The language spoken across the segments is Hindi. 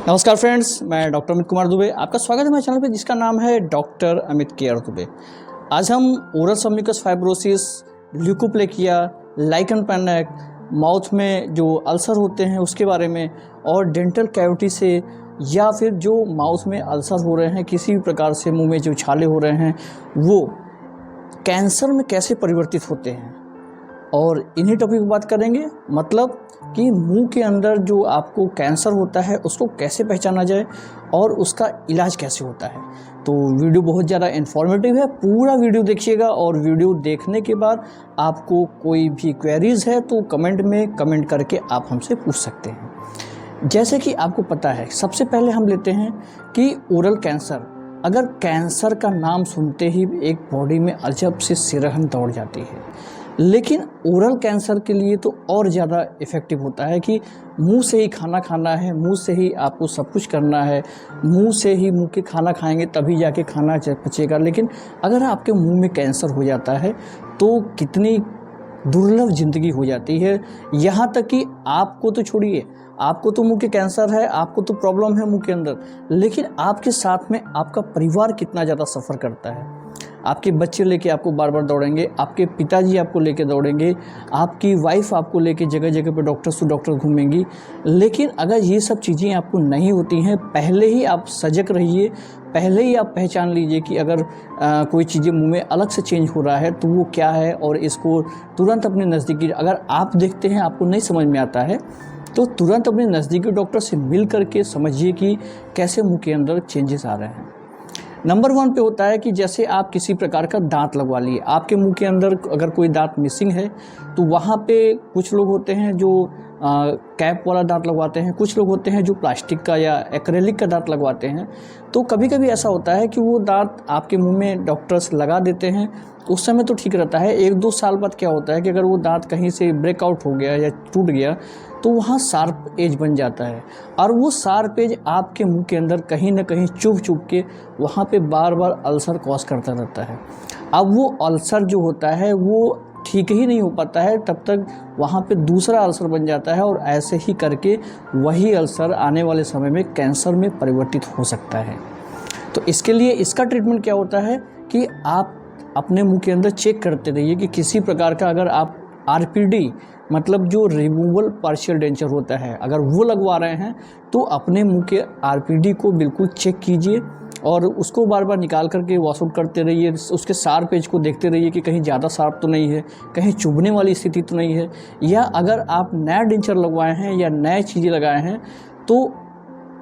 नमस्कार फ्रेंड्स, मैं डॉक्टर अमित कुमार दुबे। आपका स्वागत है मेरे चैनल पे जिसका नाम है डॉक्टर अमित केयर दुबे। आज हम oral submucous fibrosis, leukoplakia, lichen panic, mouth में जो अल्सर होते हैं उसके बारे में, और डेंटल कैविटी से या फिर जो माउथ में अल्सर हो रहे हैं, किसी भी प्रकार से मुंह में जो छाले हो रहे हैं वो कैंसर में कैसे परिवर्तित होते हैं, और इन्हीं टॉपिक पर बात करेंगे। मतलब कि मुंह के अंदर जो आपको कैंसर होता है उसको कैसे पहचाना जाए और उसका इलाज कैसे होता है। तो वीडियो बहुत ज़्यादा इन्फॉर्मेटिव है, पूरा वीडियो देखिएगा। और वीडियो देखने के बाद आपको कोई भी क्वेरीज़ है तो कमेंट में कमेंट करके आप हमसे पूछ सकते हैं। जैसे कि आपको पता है, सबसे पहले हम लेते हैं कि ओरल कैंसर। अगर कैंसर का नाम सुनते ही एक बॉडी में अजब से सिरहन दौड़ जाती है, लेकिन ओरल कैंसर के लिए तो और ज़्यादा इफ़ेक्टिव होता है कि मुंह से ही खाना खाना है, मुंह से ही आपको सब कुछ करना है, मुंह से ही मुंह के खाना खाएंगे तभी जाके खाना पचेगा। लेकिन अगर आपके मुंह में कैंसर हो जाता है तो कितनी दुर्लभ ज़िंदगी हो जाती है। यहाँ तक कि आपको तो छोड़िए, आपको तो मुंह के कैंसर है, आपको तो प्रॉब्लम है मुंह के अंदर, लेकिन आपके साथ में आपका परिवार कितना ज़्यादा सफ़र करता है। आपके बच्चे लेके आपको बार बार दौड़ेंगे, आपके पिताजी आपको लेके दौड़ेंगे, आपकी वाइफ आपको लेके जगह जगह पे डॉक्टर से डॉक्टर घूमेंगी। लेकिन अगर ये सब चीज़ें आपको नहीं होती हैं, पहले ही आप सजग रहिए, पहले ही आप पहचान लीजिए कि अगर कोई चीज़ें मुंह में अलग से चेंज हो रहा है तो वो क्या है, और इसको तुरंत अपने नज़दीकी, अगर आप देखते हैं आपको नहीं समझ में आता है तो तुरंत अपने नज़दीकी डॉक्टर से मिल करके समझिए कि कैसे मुंह के अंदर चेंजेस आ रहे हैं। नंबर 1 पे होता है कि जैसे आप किसी प्रकार का दांत लगवा लिए, आपके मुंह के अंदर अगर कोई दांत मिसिंग है तो वहाँ पे कुछ लोग होते हैं जो कैप वाला दांत लगवाते हैं, कुछ लोग होते हैं जो प्लास्टिक का या एक्रेलिक का दांत लगवाते हैं। तो कभी कभी ऐसा होता है कि वो दांत आपके मुंह में डॉक्टर्स लगा देते हैं, उस समय तो ठीक रहता है। 1-2 साल बाद क्या होता है कि अगर वो दांत कहीं से ब्रेकआउट हो गया या टूट गया तो वहाँ शार्प एज बन जाता है, और वो शार्प एज आपके मुंह के अंदर कहीं ना कहीं चुभ चुभ के वहाँ पे बार बार अल्सर कॉज करता रहता है। अब वो अल्सर जो होता है वो ठीक ही नहीं हो पाता है, तब तक वहाँ पे दूसरा अल्सर बन जाता है, और ऐसे ही करके वही अल्सर आने वाले समय में कैंसर में परिवर्तित हो सकता है। तो इसके लिए इसका ट्रीटमेंट क्या होता है कि आप अपने मुंह के अंदर चेक करते रहिए कि किसी प्रकार का, अगर आप आरपीडी मतलब जो रिमूवल पार्शियल डेंचर होता है, अगर वो लगवा रहे हैं तो अपने मुंह के आरपीडी को बिल्कुल चेक कीजिए और उसको बार बार निकाल करके वॉश आउट करते रहिए। उसके शार्प एज को देखते रहिए कि कहीं ज़्यादा शार्प तो नहीं है, कहीं चुभने वाली स्थिति तो नहीं है, या अगर आप नया डेंचर लगवाए हैं या नए चीज़ें लगाए हैं तो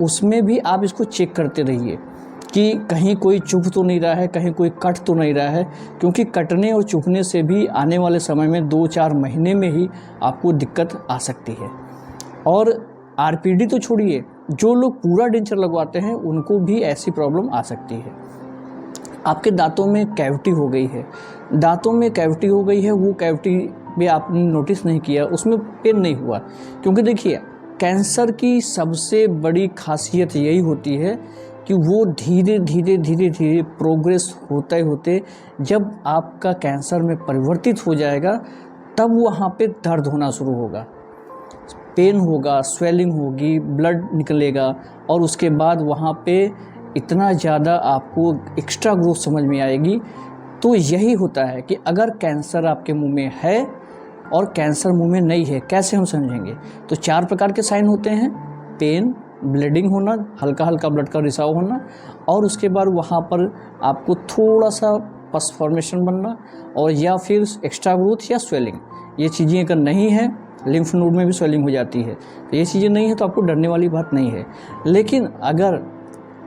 उसमें भी आप इसको चेक करते रहिए कि कहीं कोई चुभ तो नहीं रहा है, कहीं कोई कट तो नहीं रहा है, क्योंकि कटने और चुभने से भी आने वाले समय में 2-4 महीने में ही आपको दिक्कत आ सकती है। और आरपीडी तो छोड़िए, जो लोग पूरा डेंचर लगवाते हैं उनको भी ऐसी प्रॉब्लम आ सकती है। आपके दांतों में कैविटी हो गई है, दांतों में कैविटी हो गई है, वो कैविटी भी आपने नोटिस नहीं किया, उसमें पेन नहीं हुआ, क्योंकि देखिए कैंसर की सबसे बड़ी खासियत यही होती है कि वो धीरे धीरे धीरे धीरे प्रोग्रेस होते होते जब आपका कैंसर में परिवर्तित हो जाएगा तब वहाँ पे दर्द होना शुरू होगा, पेन होगा, स्वेलिंग होगी, ब्लड निकलेगा, और उसके बाद वहाँ पे इतना ज़्यादा आपको एक्स्ट्रा ग्रोथ समझ में आएगी। तो यही होता है कि अगर कैंसर आपके मुंह में है और कैंसर मुंह में नहीं है, कैसे हम समझेंगे? तो 4 प्रकार के साइन होते हैं: पेन, ब्लीडिंग होना, हल्का हल्का ब्लड का रिसाव होना, और उसके बाद वहाँ पर आपको थोड़ा सा पस फॉर्मेशन बनना, और या फिर एक्स्ट्रा ग्रोथ या स्वेलिंग। ये चीज़ें अगर नहीं है, लिम्फ नोड में भी स्वेलिंग हो जाती है, तो ये चीज़ें नहीं है तो आपको डरने वाली बात नहीं है। लेकिन अगर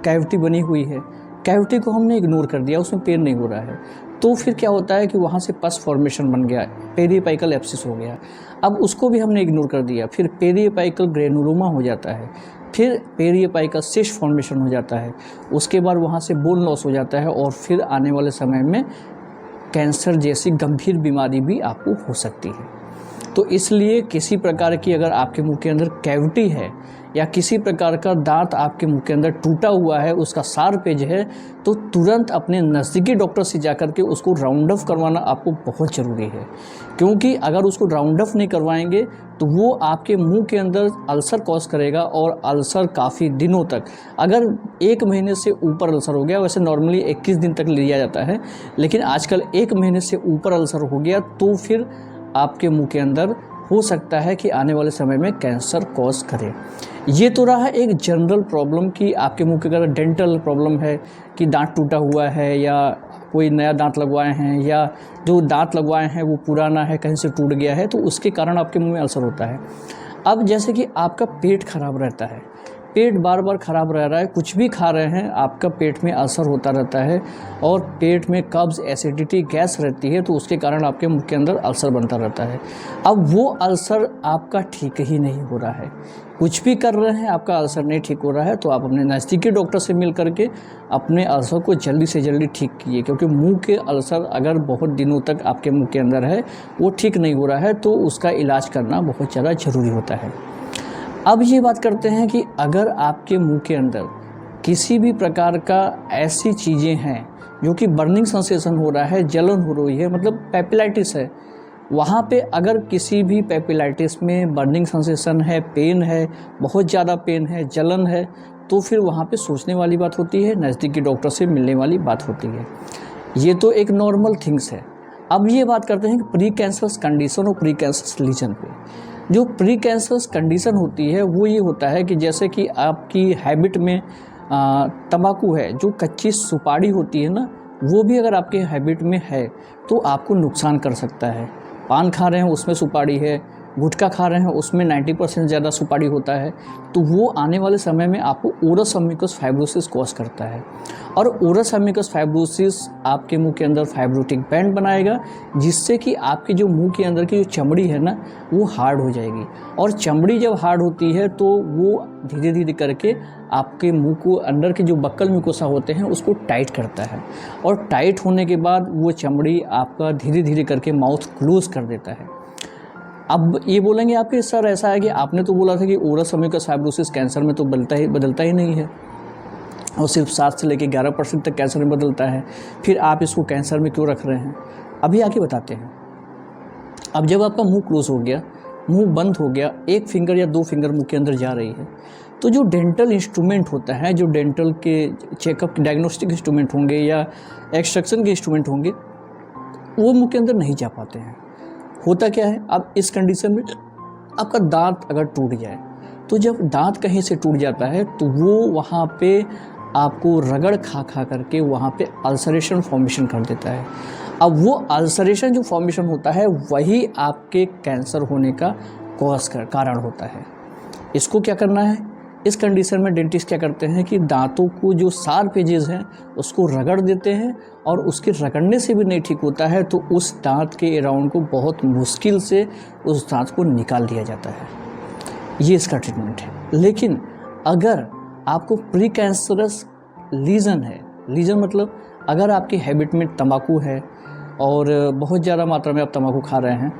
कैविटी बनी हुई है, कैविटी को हमने इग्नोर कर दिया, उसमें पेन नहीं हो रहा है, तो फिर क्या होता है कि वहाँ से पस फॉर्मेशन बन गया, पेरिएपाइकल एब्सिस हो गया। अब उसको भी हमने इग्नोर कर दिया, फिर पेरिएपाइकल ग्रेनुलोमा हो जाता है, फिर पेरिएपाइकल सिस्ट फॉर्मेशन हो जाता है, उसके बाद वहाँ से बोन लॉस हो जाता है, और फिर आने वाले समय में कैंसर जैसी गंभीर बीमारी भी आपको हो सकती है। तो इसलिए किसी प्रकार की अगर आपके मुंह के अंदर कैविटी है या किसी प्रकार का दांत आपके मुंह के अंदर टूटा हुआ है, उसका शार्पेज है, तो तुरंत अपने नज़दीकी डॉक्टर से जाकर के उसको राउंड ऑफ करवाना आपको बहुत ज़रूरी है। क्योंकि अगर उसको राउंड ऑफ नहीं करवाएंगे तो वो आपके मुंह के अंदर अल्सर कॉज करेगा, और अल्सर काफ़ी दिनों तक, अगर 1 महीने से ऊपर अल्सर हो गया, वैसे नॉर्मली 21 दिन तक लिया जाता है, लेकिन आजकल 1 महीने से ऊपर अल्सर हो गया तो फिर आपके मुंह के अंदर हो सकता है कि आने वाले समय में कैंसर कॉज करे। ये तो रहा एक जनरल प्रॉब्लम कि आपके मुंह के अगर डेंटल प्रॉब्लम है कि दांत टूटा हुआ है या कोई नया दांत लगवाए हैं या जो दांत लगवाए हैं वो पुराना है, कहीं से टूट गया है, तो उसके कारण आपके मुंह में अल्सर होता है। अब जैसे कि आपका पेट खराब रहता है, पेट बार बार ख़राब रह रहा है, कुछ भी खा रहे हैं आपका पेट में अल्सर होता रहता है, और पेट में कब्ज़, एसिडिटी, गैस रहती है, तो उसके कारण आपके मुंह के अंदर अल्सर बनता रहता है। अब वो अल्सर आपका ठीक ही नहीं हो रहा है, कुछ भी कर रहे हैं आपका अल्सर नहीं ठीक हो रहा है, तो आप अपने नज़दीकी डॉक्टर से मिल करके अपने अल्सर को जल्दी से जल्दी ठीक कीजिए। क्योंकि मुंह के अल्सर अगर बहुत दिनों तक आपके मुंह के अंदर है, वो ठीक नहीं हो रहा है, तो उसका इलाज करना बहुत ज़्यादा ज़रूरी होता है। अब ये बात करते हैं कि अगर आपके मुंह के अंदर किसी भी प्रकार का ऐसी चीज़ें हैं जो कि बर्निंग सेंसेशन हो रहा है, जलन हो रही है, मतलब पेपिलाइटिस है, वहाँ पे अगर किसी भी पेपिलाइटिस में बर्निंग सेंसेशन है, पेन है, बहुत ज़्यादा पेन है, जलन है, तो फिर वहाँ पे सोचने वाली बात होती है, नज़दीकी डॉक्टर से मिलने वाली बात होती है। ये तो एक नॉर्मल थिंग्स है। अब ये बात करते हैं कि प्री कैंसरस कंडीशन और प्री कैंसरस लीजन पे। जो प्री कैंसरस कंडीशन होती है वो ये होता है कि जैसे कि आपकी हैबिट में तंबाकू है, जो कच्ची सुपारी होती है ना, वो भी अगर आपके हैबिट में है तो आपको नुकसान कर सकता है। पान खा रहे हैं उसमें सुपारी है, गुटखा खा रहे हैं उसमें 90% ज़्यादा सुपारी होता है, तो वो आने वाले समय में आपको ओरस अम्बिगस फाइब्रोसिस कॉज करता है। और ओरस अम्बिगस फाइब्रोसिस आपके मुंह के अंदर फाइब्रोटिक बैंड बनाएगा, जिससे कि आपके जो मुंह के अंदर की जो चमड़ी है ना, वो हार्ड हो जाएगी। और चमड़ी जब हार्ड होती है तो वो धीरे धीरे करके आपके मुंह को अंदर के जो बक्कल म्यूकोसा होते हैं उसको टाइट करता है, और टाइट होने के बाद वो चमड़ी आपका धीरे धीरे करके माउथ क्लोज कर देता है। अब ये बोलेंगे आपके सर ऐसा है कि आपने तो बोला था कि ओरस अम्बिगस फाइब्रोसिस कैंसर में तो बदलता ही नहीं है, और सिर्फ 7 से लेकर 11% तक कैंसर में बदलता है, फिर आप इसको कैंसर में क्यों रख रहे हैं? अभी आके बताते हैं। अब जब आपका मुंह क्लोज हो गया, मुंह बंद हो गया, 1 फिंगर या 2 फिंगर मुंह के अंदर जा रही है, तो जो डेंटल इंस्ट्रूमेंट होता है, जो डेंटल के चेकअप डायग्नोस्टिक इंस्ट्रूमेंट होंगे या एक्सट्रैक्शन के इंस्ट्रूमेंट होंगे, वो मुंह के अंदर नहीं जा पाते हैं। होता क्या है, अब इस कंडीशन में आपका दांत अगर टूट जाए, तो जब दांत कहीं से टूट जाता है तो वो वहाँ पे आपको रगड़ खा खा करके वहाँ पे अल्सरेशन फॉर्मेशन कर देता है। अब वो अल्सरेशन जो फॉर्मेशन होता है वही आपके कैंसर होने का कारण होता है। इसको क्या करना है, इस कंडीशन में डेंटिस्ट क्या करते हैं कि दांतों को जो शार्प एजेस हैं उसको रगड़ देते हैं, और उसके रगड़ने से भी नहीं ठीक होता है तो उस दांत के अराउंड को बहुत मुश्किल से उस दांत को निकाल दिया जाता है। ये इसका ट्रीटमेंट है। लेकिन अगर आपको प्री कैंसरस लीजन है, लीजन मतलब अगर आपकी हैबिट में तंबाकू है और बहुत ज़्यादा मात्रा में आप तंबाकू खा रहे हैं,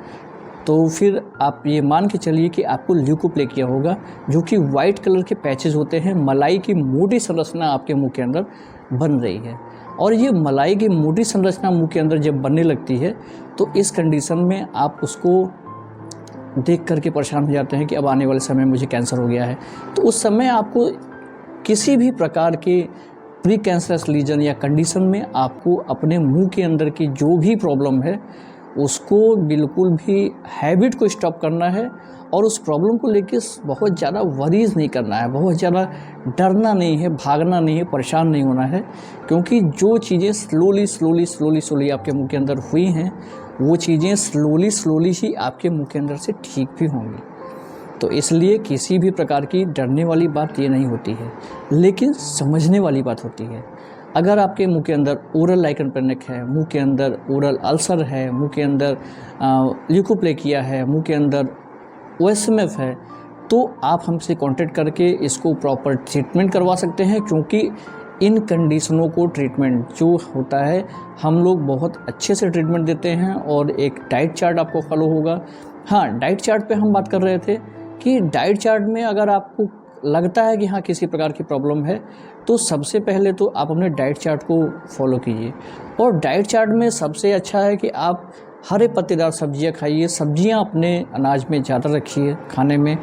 तो फिर आप ये मान के चलिए कि आपको ल्यूकोप्लेकिया होगा, जो कि वाइट कलर के पैचेस होते हैं, मलाई की मोटी संरचना आपके मुंह के अंदर बन रही है। और ये मलाई की मोटी संरचना मुंह के अंदर जब बनने लगती है तो इस कंडीशन में आप उसको देख करके परेशान हो जाते हैं कि अब आने वाले समय में मुझे कैंसर हो गया है। तो उस समय आपको किसी भी प्रकार के प्री कैंसरस लीजन या कंडीशन में आपको अपने मुंह के अंदर की जो भी प्रॉब्लम है उसको बिल्कुल भी हैबिट को स्टॉप करना है, और उस प्रॉब्लम को लेके बहुत ज़्यादा वरीज नहीं करना है, बहुत ज़्यादा डरना नहीं है, भागना नहीं है, परेशान नहीं होना है। क्योंकि जो चीज़ें स्लोली आपके मुंह के अंदर हुई हैं वो चीज़ें स्लोली ही आपके मुंह के अंदर से ठीक भी होंगी। तो इसलिए किसी भी प्रकार की डरने वाली बात ये नहीं होती है, लेकिन समझने वाली बात होती है। अगर आपके मुंह के अंदर ओरल लाइकन पैनिक है, मुंह के अंदर ओरल अल्सर है, मुंह के अंदर ल्यूकोप्लेकिया है, मुंह के अंदर OSMF है, तो आप हमसे कांटेक्ट करके इसको प्रॉपर ट्रीटमेंट करवा सकते हैं। क्योंकि इन कंडीशनों को ट्रीटमेंट जो होता है हम लोग बहुत अच्छे से ट्रीटमेंट देते हैं, और एक डाइट चार्ट आपको फॉलो होगा हाँ, डाइट चार्ट पे हम बात कर रहे थे कि डाइट चार्ट में अगर आपको लगता है कि हाँ किसी प्रकार की प्रॉब्लम है, तो सबसे पहले तो आप अपने डाइट चार्ट को फॉलो कीजिए। और डाइट चार्ट में सबसे अच्छा है कि आप हरे पत्तेदार सब्जियां खाइए, सब्जियां अपने अनाज में ज़्यादा रखिए खाने में,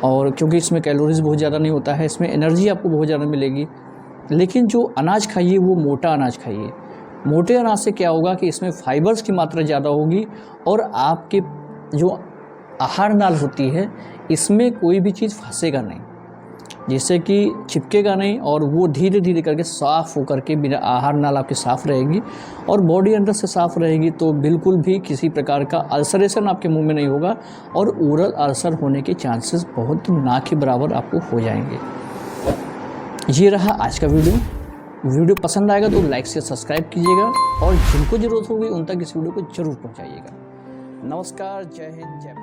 और क्योंकि इसमें कैलोरीज बहुत ज़्यादा नहीं होता है, इसमें एनर्जी आपको बहुत ज़्यादा मिलेगी। लेकिन जो अनाज खाइए वो मोटा अनाज खाइए। मोटे अनाज से क्या होगा कि इसमें फाइबर्स की मात्रा ज़्यादा होगी और आपके जो आहार नाल होती है इसमें कोई भी चीज़ फंसेगा नहीं, जिससे कि चिपकेगा नहीं, और वो धीरे धीरे करके साफ़ होकर के बिना आहार नाल आपकी साफ़ रहेगी और बॉडी अंदर से साफ़ रहेगी, तो बिल्कुल भी किसी प्रकार का अल्सरेशन आपके मुंह में नहीं होगा और ओरल अल्सर होने के चांसेस बहुत ना के बराबर आपको हो जाएंगे। ये रहा आज का वीडियो पसंद आएगा तो लाइक से सब्सक्राइब कीजिएगा और जिनको ज़रूरत होगी उन तक इस वीडियो को ज़रूर पहुँचाइएगा। नमस्कार, जय हिंद, जय भारत।